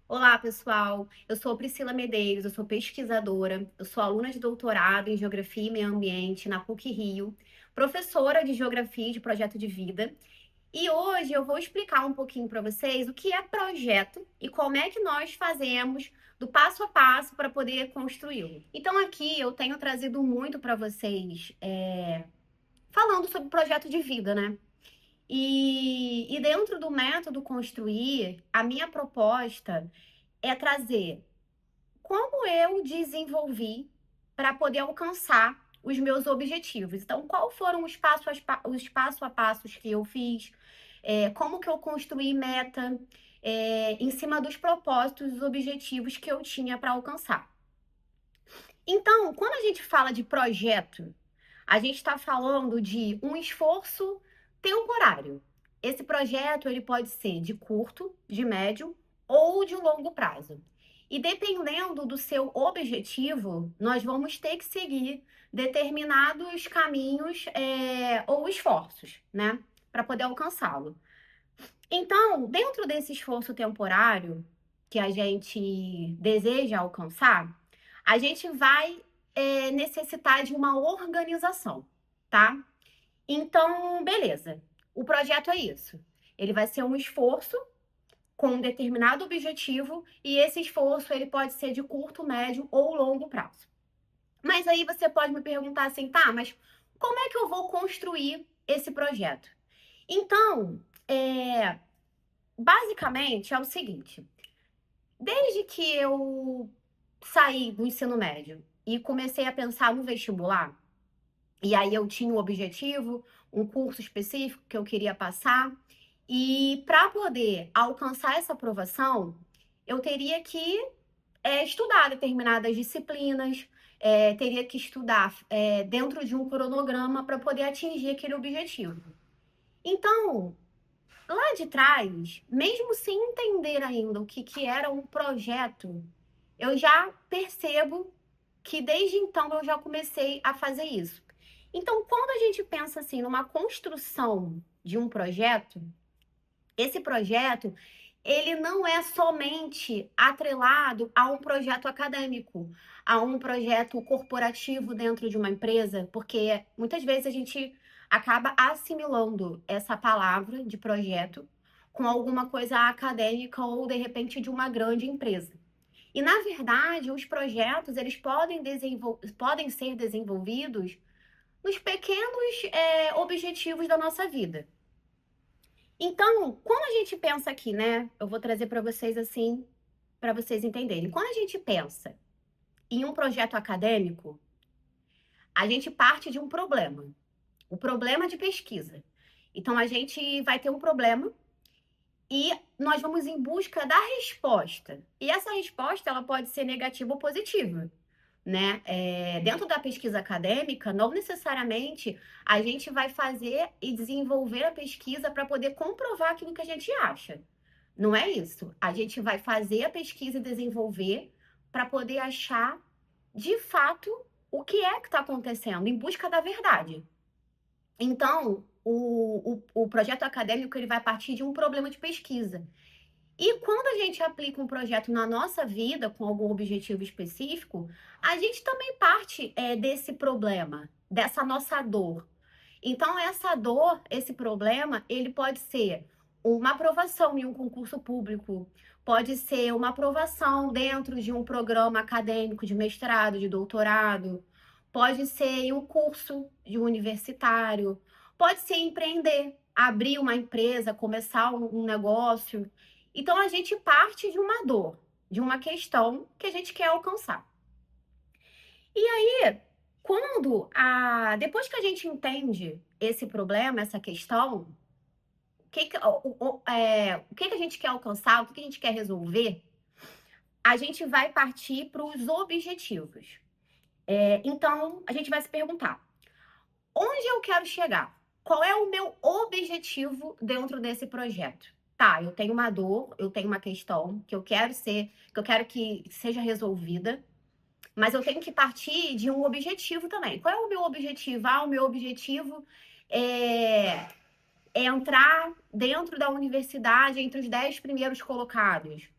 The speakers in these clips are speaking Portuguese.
Olá, pessoal. Eu sou Priscila Medeiros, eu sou pesquisadora, eu sou aluna de doutorado em Geografia e Meio Ambiente na PUC-Rio, professora de Geografia de Projeto de Vida. E hoje eu vou explicar um pouquinho para vocês o que é projeto e como é que nós fazemos do passo a passo para poder construí-lo. Então aqui eu tenho trazido muito para vocês, falando sobre projeto de vida, né? E dentro do método construir, a minha proposta é trazer como eu desenvolvi para poder alcançar os meus objetivos. Então, qual foram os passo a passos que eu fiz, como que eu construí meta, em cima dos propósitos, dos objetivos que eu tinha para alcançar. Então, quando a gente fala de projeto, a gente está falando de um esforço temporário. Esse projeto ele pode ser de curto, de médio ou de longo prazo. E dependendo do seu objetivo, nós vamos ter que seguir determinados caminhos ou esforços, né, para poder alcançá-lo. Então, dentro desse esforço temporário que a gente deseja alcançar, a gente vai necessitar de uma organização, tá? Então, beleza. O projeto é isso. Ele vai ser um esforço com um determinado objetivo e esse esforço ele pode ser de curto, médio ou longo prazo. Mas aí você pode me perguntar assim, tá, mas como é que eu vou construir esse projeto? Então, basicamente é o seguinte: desde que eu saí do ensino médio e comecei a pensar no vestibular, e aí eu tinha um objetivo, um curso específico que eu queria passar, e para poder alcançar essa aprovação, eu teria que estudar determinadas disciplinas, teria que estudar dentro de um cronograma para poder atingir aquele objetivo. Então, lá de trás, mesmo sem entender ainda o que era um projeto, eu já percebo que desde então eu já comecei a fazer isso. Então, quando a gente pensa assim numa construção de um projeto, esse projeto ele não é somente atrelado a um projeto acadêmico, a um projeto corporativo dentro de uma empresa, porque muitas vezes a gente acaba assimilando essa palavra de projeto com alguma coisa acadêmica ou de repente de uma grande empresa. E na verdade, os projetos eles podem ser desenvolvidos nos pequenos objetivos da nossa vida. Então, quando a gente pensa aqui, né? Eu vou trazer para vocês assim, para vocês entenderem. Quando a gente pensa em um projeto acadêmico, a gente parte de um problema, o problema de pesquisa. Então, a gente vai ter um problema e nós vamos em busca da resposta. E essa resposta, ela pode ser negativa ou positiva, né? Dentro da pesquisa acadêmica, não necessariamente a gente vai fazer e desenvolver a pesquisa para poder comprovar aquilo que a gente acha. Não é isso. A gente vai fazer a pesquisa e desenvolver para poder achar, de fato, o que é que está acontecendo, em busca da verdade. Então, o projeto acadêmico ele vai partir de um problema de pesquisa. E quando a gente aplica um projeto na nossa vida, com algum objetivo específico, a gente também parte desse problema, dessa nossa dor. Então, essa dor, esse problema, ele pode ser uma aprovação em um concurso público, pode ser uma aprovação dentro de um programa acadêmico de mestrado, de doutorado, pode ser em um curso de universitário, pode ser empreender, abrir uma empresa, começar um negócio. Então, a gente parte de uma dor, de uma questão que a gente quer alcançar. E aí, depois que a gente entende esse problema, essa questão, o que que a gente quer alcançar, o que que a gente quer resolver, a gente vai partir para os objetivos. Então, a gente vai se perguntar: onde eu quero chegar? Qual é o meu objetivo dentro desse projeto? Tá, eu tenho uma dor, eu tenho uma questão que eu quero que seja resolvida, mas eu tenho que partir de um objetivo também. Qual é o meu objetivo? O meu objetivo é entrar dentro da universidade entre os 10 primeiros colocados.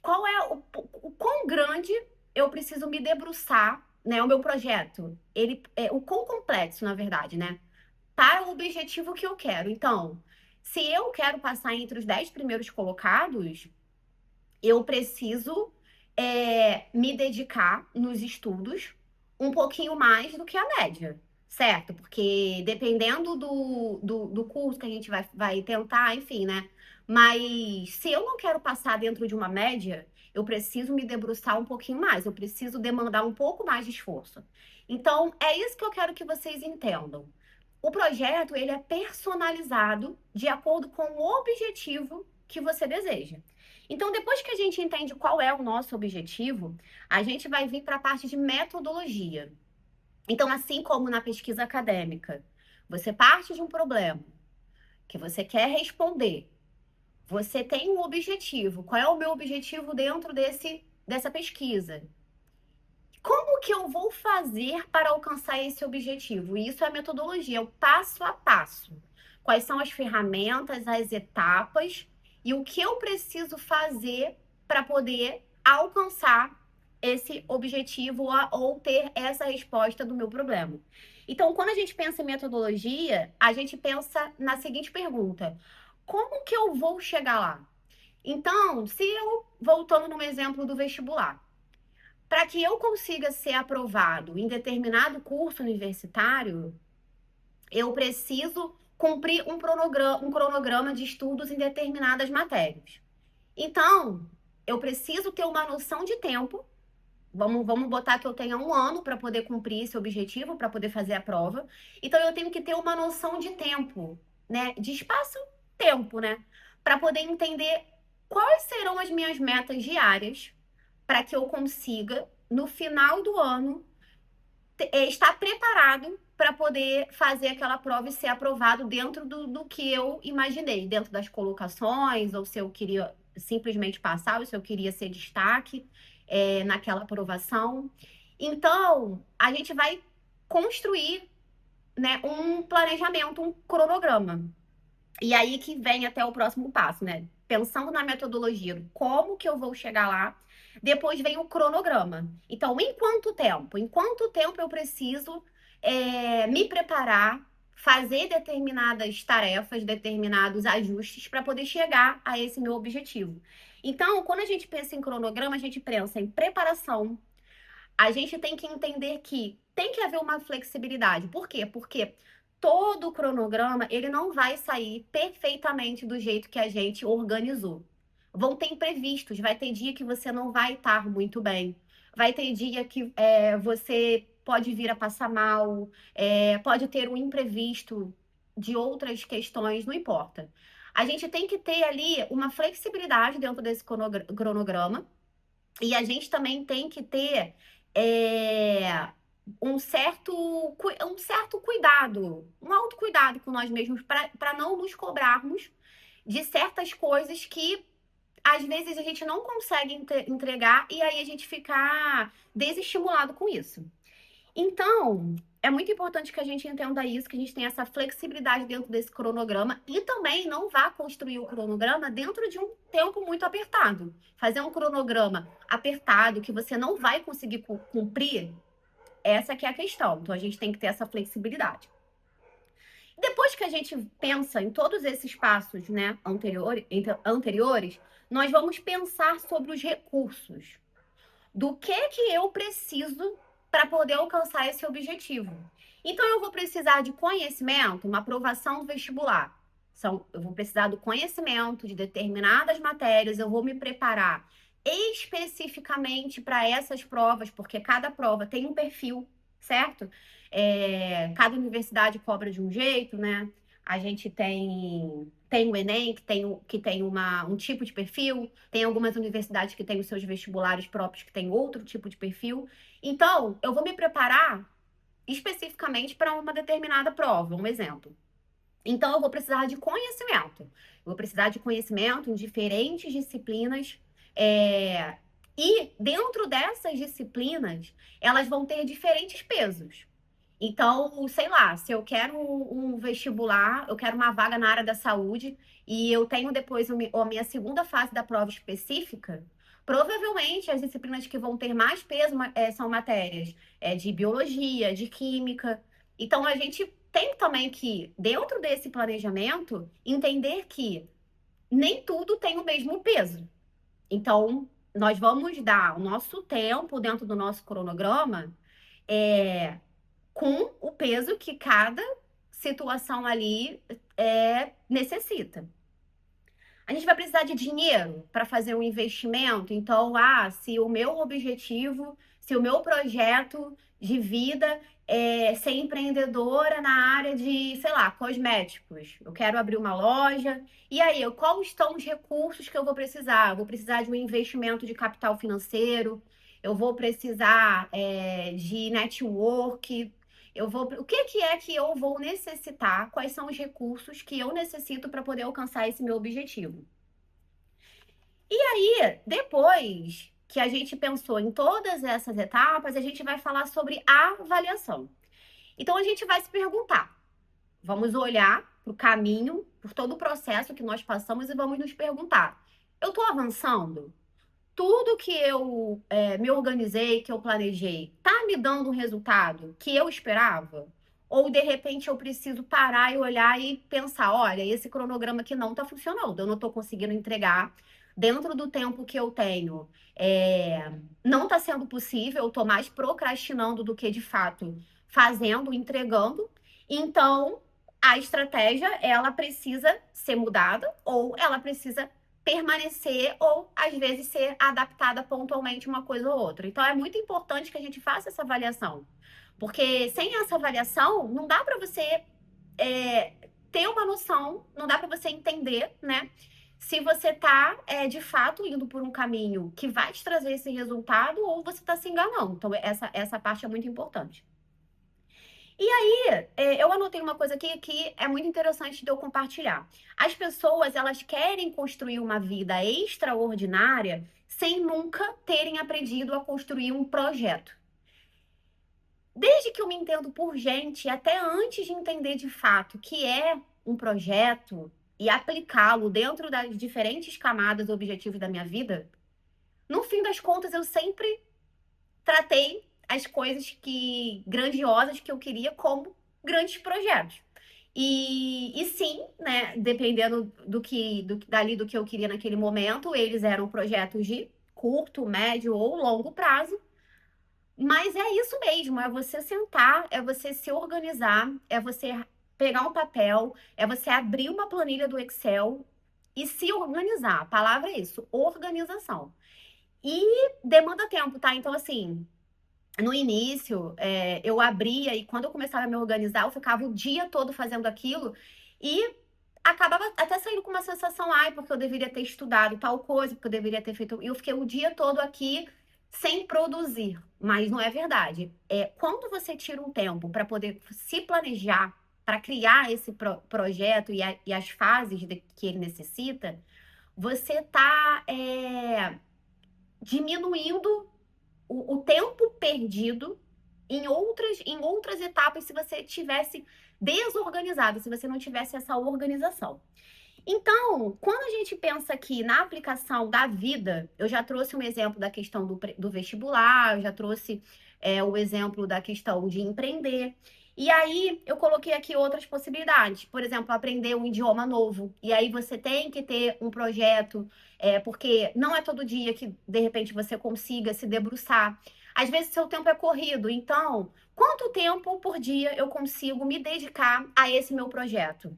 qual é o quão grande eu preciso me debruçar, né? O meu projeto, ele é o quão complexo, na verdade, né? Para o objetivo que eu quero. Então, se eu quero passar entre os 10 primeiros colocados, eu preciso me dedicar nos estudos um pouquinho mais do que a média, certo? Porque dependendo do curso que a gente vai tentar, enfim, né? Mas se eu não quero passar dentro de uma média, eu preciso me debruçar um pouquinho mais, eu preciso demandar um pouco mais de esforço. Então, é isso que eu quero que vocês entendam. O projeto, ele é personalizado de acordo com o objetivo que você deseja. Então, depois que a gente entende qual é o nosso objetivo, a gente vai vir para a parte de metodologia. Então, assim como na pesquisa acadêmica, você parte de um problema que você quer responder, você tem um objetivo. Qual é o meu objetivo dentro dessa pesquisa? Como que eu vou fazer para alcançar esse objetivo? Isso é a metodologia, é o passo a passo. Quais são as ferramentas, as etapas e o que eu preciso fazer para poder alcançar esse objetivo ou ter essa resposta do meu problema. Então, quando a gente pensa em metodologia, a gente pensa na seguinte pergunta: como que eu vou chegar lá? Então, se eu, voltando no exemplo do vestibular, para que eu consiga ser aprovado em determinado curso universitário, eu preciso cumprir um cronograma de estudos em determinadas matérias. Então, eu preciso ter uma noção de tempo. Vamos botar que eu tenha um ano para poder cumprir esse objetivo, para poder fazer a prova. Então, eu tenho que ter uma noção de tempo, né? De espaço-tempo, né? Para poder entender quais serão as minhas metas diárias para que eu consiga, no final do ano, estar preparado para poder fazer aquela prova e ser aprovado dentro do que eu imaginei, dentro das colocações, ou se eu queria simplesmente passar, ou se eu queria ser destaque naquela aprovação. Então, a gente vai construir, né, um planejamento, um cronograma. E aí que vem até o próximo passo, né? Pensando na metodologia, como que eu vou chegar lá? Depois vem o cronograma. Então, em quanto tempo? Em quanto tempo eu preciso me preparar, fazer determinadas tarefas, determinados ajustes para poder chegar a esse meu objetivo? Então, quando a gente pensa em cronograma, a gente pensa em preparação. A gente tem que entender que tem que haver uma flexibilidade. Por quê? Porque todo o cronograma, ele não vai sair perfeitamente do jeito que a gente organizou. Vão ter imprevistos, vai ter dia que você não vai estar muito bem. Vai ter dia que você pode vir a passar mal, pode ter um imprevisto de outras questões, não importa. A gente tem que ter ali uma flexibilidade dentro desse cronograma e a gente também tem que ter é, um certo cuidado, um autocuidado com nós mesmos para não nos cobrarmos de certas coisas que às vezes a gente não consegue entregar e aí a gente ficar desestimulado com isso. Então, é muito importante que a gente entenda isso, que a gente tenha essa flexibilidade dentro desse cronograma e também não vá construir o cronograma dentro de um tempo muito apertado. Fazer um cronograma apertado que você não vai conseguir cumprir, essa que é a questão. Então, a gente tem que ter essa flexibilidade. Depois que a gente pensa em todos esses passos, né, anteriores, nós vamos pensar sobre os recursos do que eu preciso para poder alcançar esse objetivo. Então, eu vou precisar de conhecimento, uma aprovação do vestibular. Eu vou precisar do conhecimento de determinadas matérias, eu vou me preparar especificamente para essas provas, porque cada prova tem um perfil, certo? Cada universidade cobra de um jeito, né? A gente tem o Enem, que tem um tipo de perfil, tem algumas universidades que têm os seus vestibulares próprios, que têm outro tipo de perfil. Então, eu vou me preparar especificamente para uma determinada prova, um exemplo. Então, eu vou precisar de conhecimento. Eu vou precisar de conhecimento em diferentes disciplinas. E dentro dessas disciplinas, elas vão ter diferentes pesos. Então, sei lá, se eu quero um vestibular, eu quero uma vaga na área da saúde e eu tenho depois a minha segunda fase da prova específica, Provavelmente as disciplinas que vão ter mais peso são matérias de biologia, de química. Então a gente tem também que, dentro desse planejamento, entender que nem tudo tem o mesmo peso. Então, nós vamos dar o nosso tempo dentro do nosso cronograma com o peso que cada situação ali necessita. A gente vai precisar de dinheiro para fazer um investimento. Então, se o meu objetivo, se o meu projeto de vida é ser empreendedora na área de, sei lá, cosméticos. Eu quero abrir uma loja. E aí, quais estão os recursos que eu vou precisar? Eu vou precisar de um investimento de capital financeiro. Eu vou precisar de network. O que é que eu vou necessitar? Quais são os recursos que eu necessito para poder alcançar esse meu objetivo? E aí, depois que a gente pensou em todas essas etapas, a gente vai falar sobre avaliação. Então, a gente vai se perguntar, vamos olhar para o caminho, por todo o processo que nós passamos e vamos nos perguntar: eu estou avançando? Tudo que eu me organizei, que eu planejei, tá me dando o resultado que eu esperava? Ou de repente eu preciso parar e olhar e pensar, olha, esse cronograma aqui não tá funcionando, eu não tô conseguindo entregar dentro do tempo que eu tenho. Não tá sendo possível, eu tô mais procrastinando do que de fato fazendo, entregando. Então, a estratégia, ela precisa ser mudada ou ela precisa permanecer ou, às vezes, ser adaptada pontualmente uma coisa ou outra. Então, é muito importante que a gente faça essa avaliação. Porque sem essa avaliação, não dá para você ter uma noção, não dá para você entender, né? Se você está, de fato, indo por um caminho que vai te trazer esse resultado ou você está se enganando. Então, essa parte é muito importante. E aí, eu anotei uma coisa aqui que é muito interessante de eu compartilhar. As pessoas, elas querem construir uma vida extraordinária sem nunca terem aprendido a construir um projeto. Desde que eu me entendo por gente, até antes de entender de fato que é um projeto e aplicá-lo dentro das diferentes camadas e objetivos da minha vida, no fim das contas, eu sempre tratei as coisas grandiosas que eu queria como grandes projetos. E sim, né, dependendo do que eu queria naquele momento, eles eram projetos de curto, médio ou longo prazo. Mas é isso mesmo, é você sentar, é você se organizar, é você pegar um papel, é você abrir uma planilha do Excel e se organizar. A palavra é isso, organização. E demanda tempo, tá? Então, assim, no início, eu abria e quando eu começava a me organizar, eu ficava o dia todo fazendo aquilo e acabava até saindo com uma sensação, ai, porque eu deveria ter estudado tal coisa, porque eu deveria ter feito. E eu fiquei o dia todo aqui sem produzir, mas não é verdade. Quando você tira um tempo para poder se planejar, para criar esse projeto e as fases que ele necessita, você está diminuindo o tempo perdido em outras etapas se você tivesse desorganizado, se você não tivesse essa organização. Então, quando a gente pensa aqui na aplicação da vida, eu já trouxe um exemplo da questão do vestibular, eu já trouxe o exemplo da questão de empreender. E aí, eu coloquei aqui outras possibilidades. Por exemplo, aprender um idioma novo. E aí, você tem que ter um projeto, porque não é todo dia que, de repente, você consiga se debruçar. Às vezes, seu tempo é corrido. Então, quanto tempo por dia eu consigo me dedicar a esse meu projeto?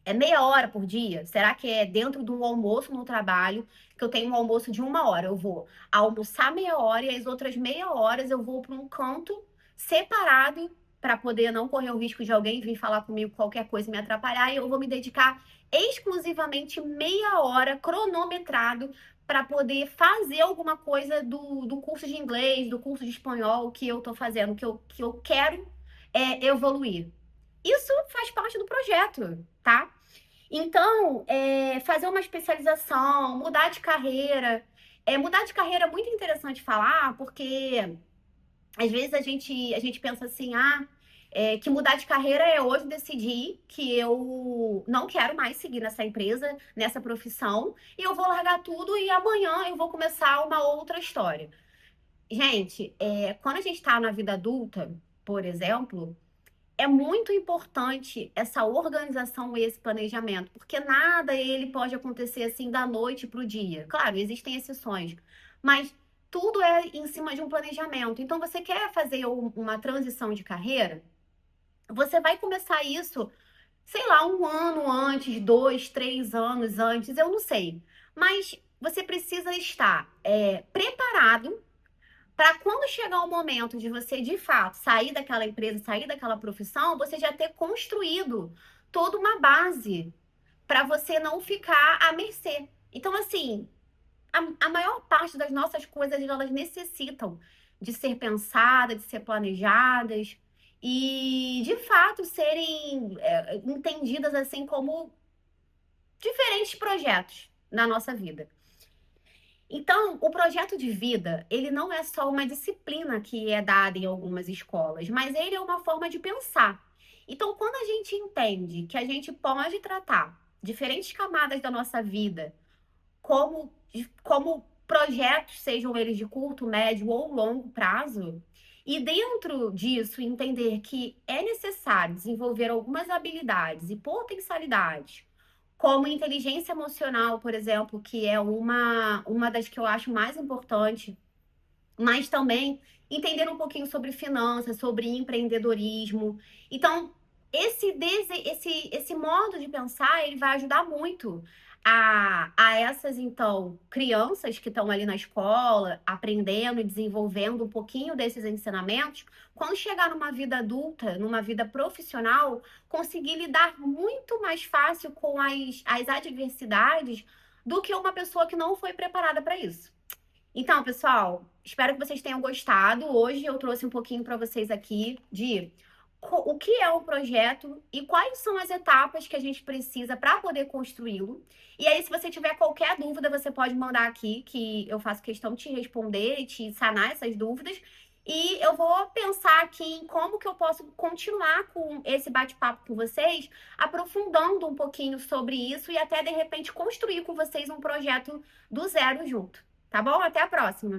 É meia hora por dia? Será que é dentro de um almoço no trabalho, que eu tenho um almoço de 1 hora? Eu vou almoçar meia hora e as outras meia horas eu vou para um canto separado para poder não correr o risco de alguém vir falar comigo qualquer coisa e me atrapalhar. E eu vou me dedicar exclusivamente meia hora cronometrado para poder fazer alguma coisa do curso de inglês, do curso de espanhol que eu estou fazendo, que eu quero evoluir. Isso faz parte do projeto, tá? Então, fazer uma especialização, mudar de carreira. Mudar de carreira é muito interessante falar, porque às vezes a gente pensa assim, Que mudar de carreira é hoje decidir que eu não quero mais seguir nessa empresa, nessa profissão, e eu vou largar tudo e amanhã eu vou começar uma outra história. Gente, quando a gente está na vida adulta, por exemplo, é muito importante essa organização e esse planejamento, porque nada ele pode acontecer assim da noite para o dia. Claro, existem exceções, mas tudo é em cima de um planejamento. Então, você quer fazer uma transição de carreira? Você vai começar isso, sei lá, um ano antes, 2, 3 anos antes, eu não sei. Mas você precisa estar preparado para quando chegar o momento de você, de fato, sair daquela empresa, sair daquela profissão, você já ter construído toda uma base para você não ficar à mercê. Então, assim, a maior parte das nossas coisas, elas necessitam de ser pensadas, de ser planejadas e, de fato, serem entendidas assim como diferentes projetos na nossa vida. Então, o projeto de vida, ele não é só uma disciplina que é dada em algumas escolas, mas ele é uma forma de pensar. Então, quando a gente entende que a gente pode tratar diferentes camadas da nossa vida como projetos, sejam eles de curto, médio ou longo prazo, e dentro disso entender que é necessário desenvolver algumas habilidades e potencialidades, como inteligência emocional, por exemplo, que é uma das que eu acho mais importante, mas também entender um pouquinho sobre finanças, sobre empreendedorismo. Então, esse modo de pensar, ele vai ajudar muito a essas, então, crianças que estão ali na escola, aprendendo e desenvolvendo um pouquinho desses ensinamentos, quando chegar numa vida adulta, numa vida profissional, conseguir lidar muito mais fácil com as adversidades do que uma pessoa que não foi preparada para isso. Então, pessoal, espero que vocês tenham gostado. Hoje eu trouxe um pouquinho para vocês aqui de o que é um projeto e quais são as etapas que a gente precisa para poder construí-lo. E aí, se você tiver qualquer dúvida, você pode mandar aqui, que eu faço questão de te responder e te sanar essas dúvidas. E eu vou pensar aqui em como que eu posso continuar com esse bate-papo com vocês, aprofundando um pouquinho sobre isso e até, de repente, construir com vocês um projeto do zero junto. Tá bom? Até a próxima!